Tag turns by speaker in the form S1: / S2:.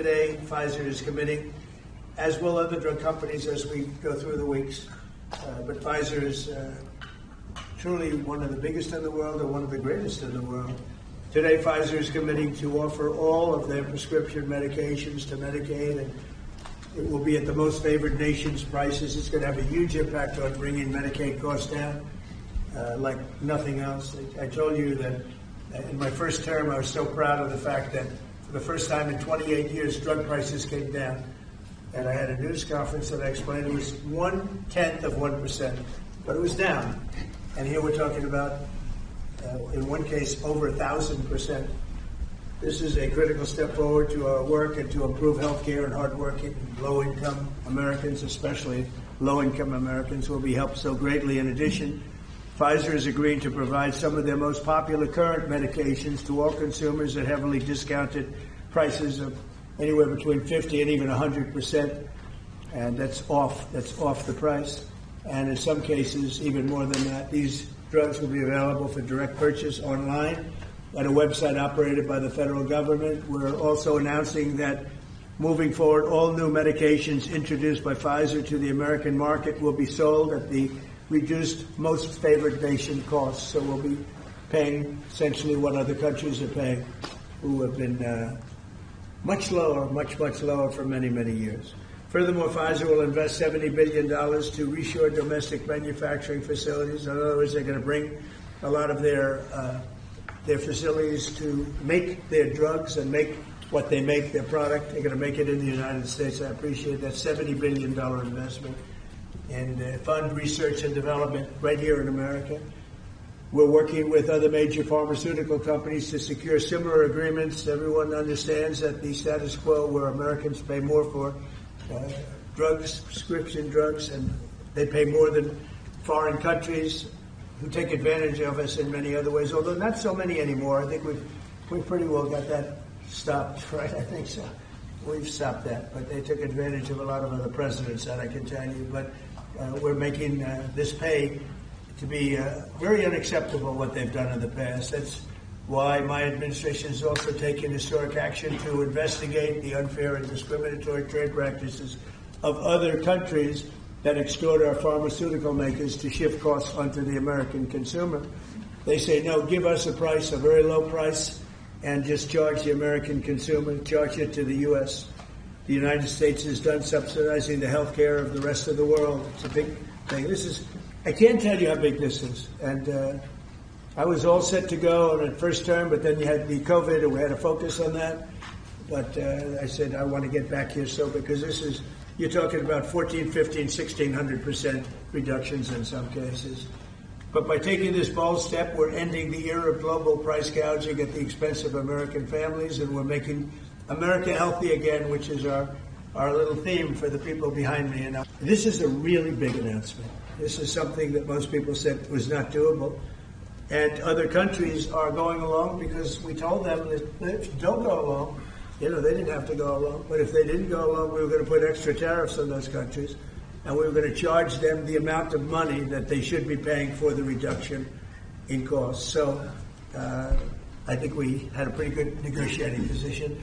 S1: today, Pfizer is committing, as will other drug companies as we go through the weeks. But Pfizer is truly one of the biggest in the world and one of the greatest in the world. Today, Pfizer is committing to offer all of their prescription medications to Medicaid, and it will be at the most favored nation's prices. It's going to have a huge impact on bringing Medicaid costs down like nothing else. I told you that in my first term, I was so proud of the fact that for the first time in 28 years, drug prices came down. And I had a news conference that I explained it was 0.1%, but it was down. And here we're talking about, in one case, over 1,000%. This is a critical step forward to our work and to improve health care, and hardworking, low-income Americans, especially low-income Americans, will be helped so greatly. In addition, Pfizer is agreeing to provide some of their most popular current medications to all consumers at heavily discounted prices of anywhere between 50 and even 100%, and that's off the price. And in some cases, even more than that. These drugs will be available for direct purchase online at a website operated by the federal government. We're also announcing that moving forward, all new medications introduced by Pfizer to the American market will be sold at the reduced most favored nation costs. So we'll be paying essentially what other countries are paying, who have been much lower for many, many years. Furthermore, Pfizer will invest $70 billion to reshore domestic manufacturing facilities. In other words, they're going to bring a lot of their facilities to make their drugs and make what they make, their product. They're going to make it in the United States. I appreciate that $70 billion investment and fund research and development right here in America. We're working with other major pharmaceutical companies to secure similar agreements. Everyone understands that the status quo where Americans pay more for drugs, prescription drugs, and they pay more than foreign countries who take advantage of us in many other ways, although not so many anymore. I think we've pretty well got that stopped, right? I think so. We've stopped that, but they took advantage of a lot of other presidents, that I can tell you. But we're making this pay to be very unacceptable, what they've done in the past. That's why my administration has also taken historic action to investigate the unfair and discriminatory trade practices of other countries that extort our pharmaceutical makers to shift costs onto the American consumer. They say, no, give us a price, a very low price, and just charge the American consumer, charge it to the U.S. The United States is done subsidizing the health care of the rest of the world. It's a big thing. I can't tell you how big this is. And I was all set to go in the first term, but then you had the COVID, and we had to focus on that. But I said, I want to get back here because you're talking about 14, 15, 1,600% reductions in some cases. But by taking this bold step, we're ending the era of global price gouging at the expense of American families, and we're making America healthy again, which is our little theme for the people behind me. And this is a really big announcement. This is something that most people said was not doable. And other countries are going along because we told them that if you don't go along, they didn't have to go along. But if they didn't go along, we were going to put extra tariffs on those countries. And we were going to charge them the amount of money that they should be paying for the reduction in costs. So I think we had a pretty good negotiating position.